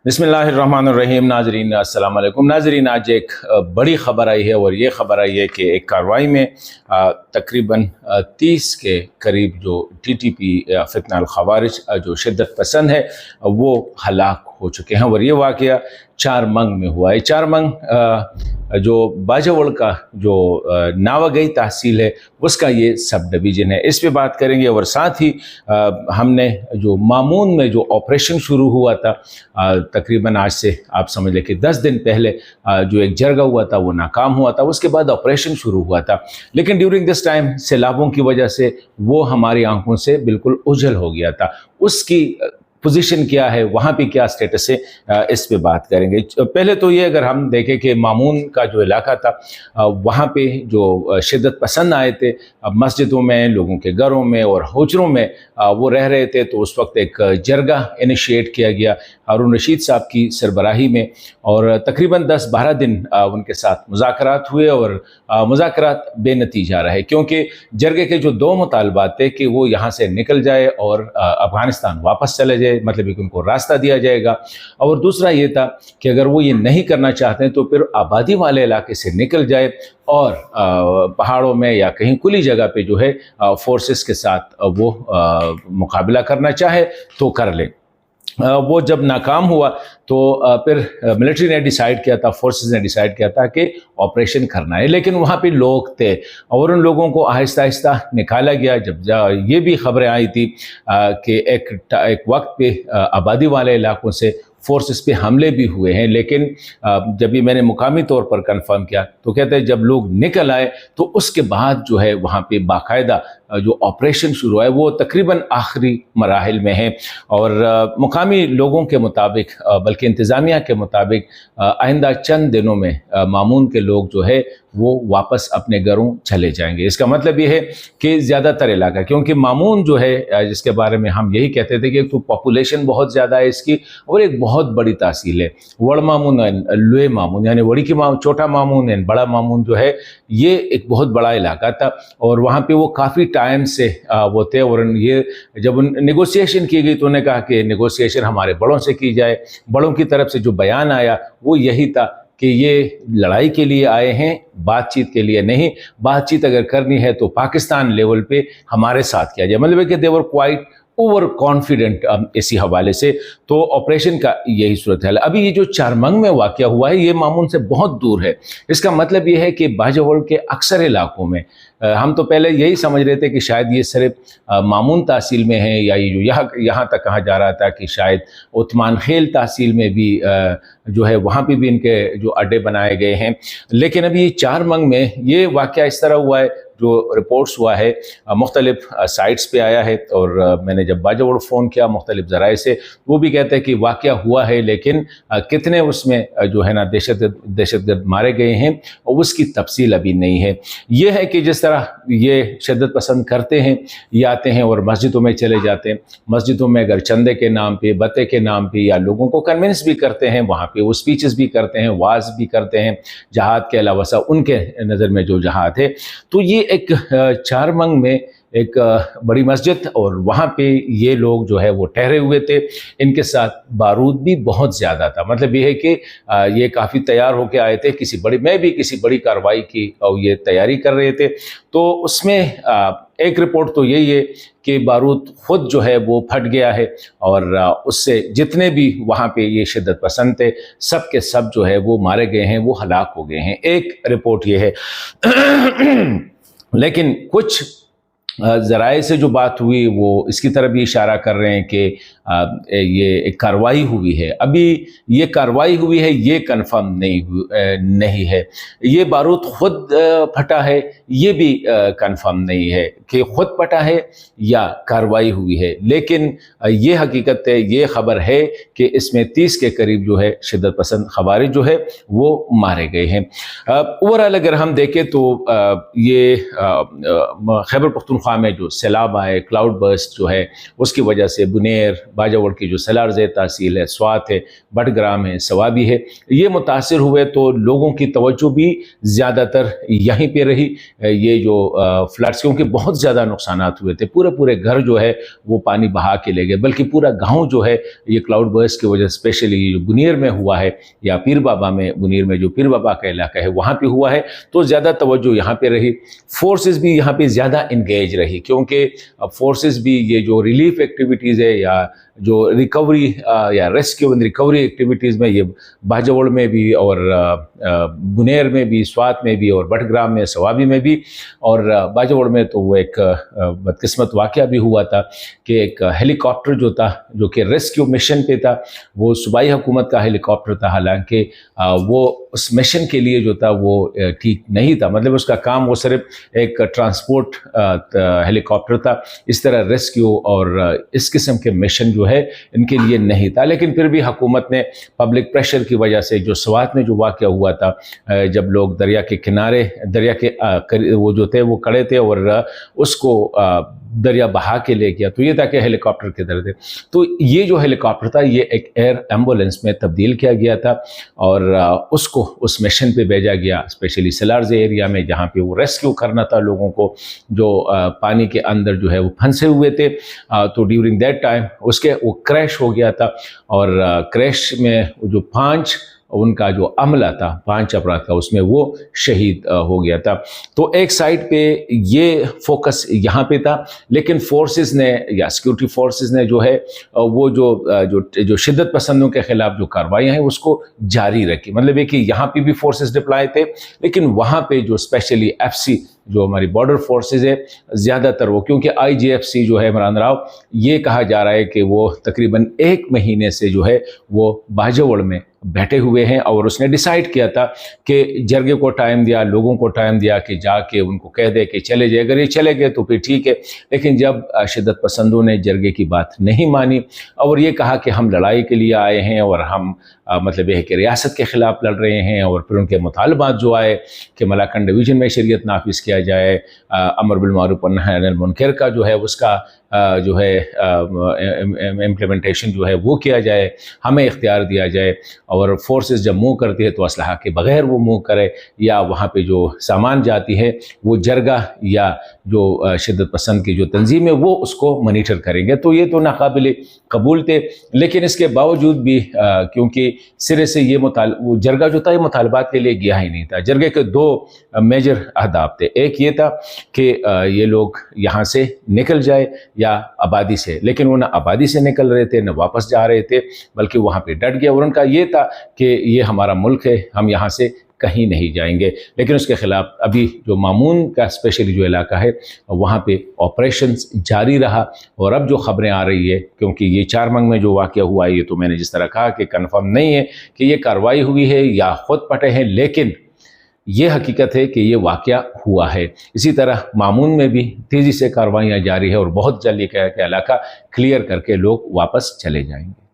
बिस्मिल्लाहिर्रहमानिर्रहीम। नाजरीन अस्सलाम वालेकुम। नाजरीन, आज एक बड़ी ख़बर आई है और ये ख़बर आई है कि एक कार्रवाई में तकरीबन 30 के करीब जो TTP या फितना अल ख़वारिज जो शिद्दत पसंद है वो हलाक हो चुके हैं और ये वाक़या चारमंग में हुआ है। चारमंग जो बाजवड़ का जो नावागई तहसील है उसका ये सब डिवीज़न है, इस पे बात करेंगे। और साथ ही हमने जो मामून में जो ऑपरेशन शुरू हुआ था तकरीबन आज से आप समझ लें कि 10 दिन पहले जो एक जरगा हुआ था वो नाकाम हुआ था, उसके बाद ऑपरेशन शुरू हुआ था, लेकिन ड्यूरिंग दिस टाइम सैलाबों की वजह से वो हमारी आंखों से बिल्कुल ओझल हो गया था। उसकी पोजीशन क्या है, वहाँ पे क्या स्टेटस है, इस पे बात करेंगे। पहले तो ये अगर हम देखें कि मामून का जो इलाका था वहाँ पे जो शिद्दत पसंद आए थे मस्जिदों में, लोगों के घरों में और होजरों में वो रह रहे थे, तो उस वक्त एक जरगा इनिशिएट किया गया हारून रशीद साहब की सरबराही में और तकरीबन 10-12 दिन उनके साथ मुज़ाकरात हुए और मुज़ाकरात बेनतीजा रहे, क्योंकि जरगे के जो दो मुतालबात थे कि वो यहाँ से निकल जाए और अफ़गानिस्तान वापस चले जाए, मतलब कि उनको रास्ता दिया जाएगा, और दूसरा ये था कि अगर वो ये नहीं करना चाहते हैं तो फिर आबादी वाले इलाके से निकल जाए और पहाड़ों में या कहीं खुली जगह पे जो है फोर्सेस के साथ वो मुकाबला करना चाहे तो कर ले। वो जब नाकाम हुआ तो फिर मिलिट्री ने डिसाइड किया था, फोर्सेस ने डिसाइड किया था कि ऑपरेशन करना है, लेकिन वहाँ पे लोग थे और उन लोगों को आहिस्ता आहिस्ता निकाला गया। जब ये भी खबरें आई थी कि एक वक्त पे आबादी वाले इलाकों से फोर्सेस पे हमले भी हुए हैं, लेकिन जब भी मैंने मुकामी तौर पर कंफर्म किया तो कहते हैं जब लोग निकल आए तो उसके बाद जो है वहाँ पे बाकायदा जो ऑपरेशन शुरू है वो तकरीबन आखिरी मराहिल में है। और मुकामी लोगों के मुताबिक बल्कि इंतज़ामिया के मुताबिक आइंदा चंद दिनों में मामून के लोग जो है वो वापस अपने घरों चले जाएंगे। इसका मतलब ये है कि ज़्यादातर इलाका, क्योंकि मामून जो है जिसके बारे में हम यही कहते थे कि एक तो पॉपुलेशन बहुत ज़्यादा है इसकी और एक बहुत बड़ी तहसील है। वड़ मामून, लुए मामून यानी वड़ी की छोटा मामून है, बड़ा मामून जो है ये एक बहुत बड़ा इलाका था और वहाँ पे वो काफ़ी टाइम से वो थे। और ये जब नेगोशिएशन की गई तो उन्होंने कहा कि नेगोशिएशन हमारे बड़ों से की जाए। बड़ों की तरफ से जो बयान आया वो यही था कि ये लड़ाई के लिए आए हैं, बातचीत के लिए नहीं। बातचीत अगर करनी है तो पाकिस्तान लेवल पे हमारे साथ किया जाए, मतलब कि दे वर क्वाइट ओवर कॉन्फिडेंट इसी हवाले से। तो ऑपरेशन का यही सूरत है। अभी ये जो चारमंग में वाक़या हुआ है ये मामून से बहुत दूर है। इसका मतलब ये है कि बाजवड़ के अक्सर इलाकों में हम तो पहले यही समझ रहे थे कि शायद ये सिर्फ मामून तहसील में है, या ये जो यहाँ तक कहा जा रहा था कि शायद उस्मान खेल तहसील में भी जो है वहाँ पे भी इनके जो अड्डे बनाए गए हैं। लेकिन अभी चारमंग में ये वाक़या इस तरह हुआ है, जो रिपोर्ट्स हुआ है मुख्तलिफ साइट्स पे आया है। और मैंने जब बाजवड़ फ़ोन किया मुख्तलिफ ज़राए से, वो भी कहते हैं कि वाक़या हुआ है, लेकिन कितने उसमें जो है ना दहशतगर्द मारे गए हैं और उसकी तफसील अभी नहीं है। ये है कि जिस तरह ये शिद्दत पसंद करते हैं, ये आते हैं और मस्जिदों में चले जाते हैं। मस्जिदों में अगर चंदे के नाम पे, बते के नाम पे या लोगों को कन्विंस भी करते हैं, वहाँ पे वो स्पीचेस भी करते हैं, वाज भी करते हैं जहाद के अलावा सा उनके नज़र में जो जहाद है। तो ये एक चारमंग में एक बड़ी मस्जिद और वहाँ पे ये लोग जो है वो ठहरे हुए थे। इनके साथ बारूद भी बहुत ज़्यादा था, मतलब ये है कि ये काफ़ी तैयार होके आए थे मैं भी किसी बड़ी कार्रवाई की और ये तैयारी कर रहे थे। तो उसमें एक रिपोर्ट तो यही है कि बारूद ख़ुद जो है वो फट गया है और उससे जितने भी वहाँ पे ये शिद्दत पसंद थे सब के सब जो है वो मारे गए हैं, वो हलाक हो गए हैं। एक रिपोर्ट ये है। लेकिन कुछ ज़राए से जो बात हुई वो इसकी तरफ भी इशारा कर रहे हैं कि ये एक कार्रवाई हुई है। अभी ये कार्रवाई हुई है ये कंफर्म नहीं है। ये बारूद खुद फटा है ये भी कंफर्म नहीं है कि खुद फटा है या कार्रवाई हुई है, लेकिन ये हकीकत है, ये ख़बर है कि इसमें 30 के करीब जो है शिद्दत पसंद ख़वारिज जो है वो मारे गए हैं। ओवरऑल अगर हम देखें तो ये खैबर पख्तूनख्वा में जो सैलाब आए, क्लाउड बर्स्ट जो है उसकी वजह से बुनेर, باجوڑ کی جو سلارز تحصیل ہے، سوات ہے، بٹگرام ہے، سوابی ہے، یہ متاثر ہوئے تو لوگوں کی توجہ بھی زیادہ تر یہیں پہ رہی۔ یہ جو فلڈس، کیونکہ بہت زیادہ نقصانات ہوئے تھے، پورے گھر جو ہے وہ پانی بہا کے لے گئے، بلکہ پورا گاؤں جو ہے یہ کلاؤڈ برسٹ کی وجہ سے اسپیشلی جو بنیر میں ہوا ہے یا پیر بابا میں، بنیر میں جو پیر بابا کا علاقہ ہے وہاں پہ ہوا ہے، تو زیادہ توجہ یہاں پہ رہی۔ فورسز بھی یہاں پہ زیادہ انگیج رہی، کیونکہ فورسز بھی یہ جو ریلیف ایکٹیویٹیز ہے یا جو ریکوری یا ریسکیو اینڈ ریکوری ایکٹیویٹیز میں، یہ باجوڑ میں بھی اور بنیر میں بھی، سوات میں بھی اور بٹگرام میں، سوابی میں بھی، اور باجوڑ میں تو وہ ایک بدقسمت واقعہ بھی ہوا تھا کہ ایک ہیلی کاپٹر جو تھا، جو کہ ریسکیو مشن پہ تھا، وہ صوبائی حکومت کا ہیلی کاپٹر تھا، حالانکہ وہ اس مشن کے لیے جو تھا وہ ٹھیک نہیں تھا، مطلب اس کا کام وہ صرف ایک ٹرانسپورٹ ہیلی کاپٹر تھا، اس طرح ریسکیو اور اس قسم کے مشن جو ہے ان کے لیے نہیں تھا۔ لیکن پھر بھی حکومت نے پبلک پریشر کی وجہ سے، جو سوات میں جو واقعہ ہوا تھا، جب لوگ دریا کے کنارے، دریا کے وہ جو تھے وہ کھڑے تھے اور اس کو دریا بہا کے لے گیا، تو یہ تھا کہ ہیلی کاپٹر کے در تھے، تو یہ جو ہیلی کاپٹر تھا یہ ایک ایئر ایمبولینس میں تبدیل کیا گیا تھا اور اس کو اس مشن پہ بھیجا گیا، اسپیشلی سلارز ایریا میں، جہاں پہ وہ ریسکیو کرنا تھا لوگوں کو جو پانی کے اندر جو ہے وہ پھنسے ہوئے تھے۔ تو ڈیورنگ دیٹ ٹائم اس کے وہ کریش ہو گیا تھا، اور کریش میں جو 5 ان کا جو عملہ تھا، 5 افراد کا، اس میں وہ شہید ہو گیا تھا۔ تو ایک سائڈ پہ یہ فوکس یہاں پہ تھا، لیکن فورسز نے یا سیکیورٹی فورسز نے جو ہے وہ جو شدت پسندوں کے خلاف جو کارروائیاں ہیں اس کو جاری رکھی، مطلب یہ کہ یہاں پہ بھی فورسز ڈپلائے تھے، لیکن وہاں پہ جو اسپیشلی ایف سی جو ہماری بارڈر فورسز ہے زیادہ تر وہ، کیونکہ آئی جی ایف سی جو ہے عمران راؤ، یہ کہا جا رہا ہے کہ وہ تقریباً 1 مہینے سے جو ہے وہ باجوڑ میں بیٹھے ہوئے ہیں، اور اس نے ڈیسائیڈ کیا تھا کہ جرگے کو ٹائم دیا، لوگوں کو ٹائم دیا کہ جا کے ان کو کہہ دے کہ چلے جائے، اگر یہ چلے گئے تو پھر ٹھیک ہے، لیکن جب شدت پسندوں نے جرگے کی بات نہیں مانی اور یہ کہا کہ ہم لڑائی کے لیے آئے ہیں اور ہم مطلب یہ ہے کہ ریاست کے خلاف لڑ رہے ہیں، اور پھر ان کے مطالبات جو آئے کہ ملاکنڈ ڈویژن میں شریعت نافذ کیا جائے، امر بالمعروف والنہی عن المنکر کا جو ہے اس کا جو ہے امپلیمنٹیشن جو ہے وہ کیا جائے، ہمیں اختیار دیا جائے، اور فورسز جب موو کرتی ہے تو اسلحہ کے بغیر وہ موو کرے، یا وہاں پہ جو سامان جاتی ہے وہ جرگہ یا جو شدت پسند کی جو تنظیم ہے وہ اس کو مانیٹر کریں گے۔ تو یہ تو ناقابل قبول تھے، لیکن اس کے باوجود بھی کیونکہ سرے سے یہ وہ جرگہ جو تھا یہ مطالبات کے لیے گیا ہی نہیں تھا۔ جرگے کے 2 میجر اہداف تھے، ایک یہ تھا کہ یہ لوگ یہاں سے نکل جائے یا آبادی سے، لیکن وہ نہ آبادی سے نکل رہے تھے نہ واپس جا رہے تھے، بلکہ وہاں پہ ڈٹ گیا، اور ان کا یہ تھا کہ یہ ہمارا ملک ہے، ہم یہاں سے کہیں نہیں جائیں گے۔ لیکن اس کے خلاف ابھی جو مامون کا اسپیشلی جو علاقہ ہے وہاں پہ آپریشنز جاری رہا، اور اب جو خبریں آ رہی ہے، کیونکہ یہ چارمنگ میں جو واقعہ ہوا ہے یہ تو میں نے جس طرح کہا کہ کنفرم نہیں ہے کہ یہ کارروائی ہوئی ہے یا خود پٹے ہیں، لیکن یہ حقیقت ہے کہ یہ واقعہ ہوا ہے۔ اسی طرح مامون میں بھی تیزی سے کارروائیاں جاری ہے، اور بہت جلد یہ کہ علاقہ کلیئر کر کے لوگ واپس چلے جائیں گے۔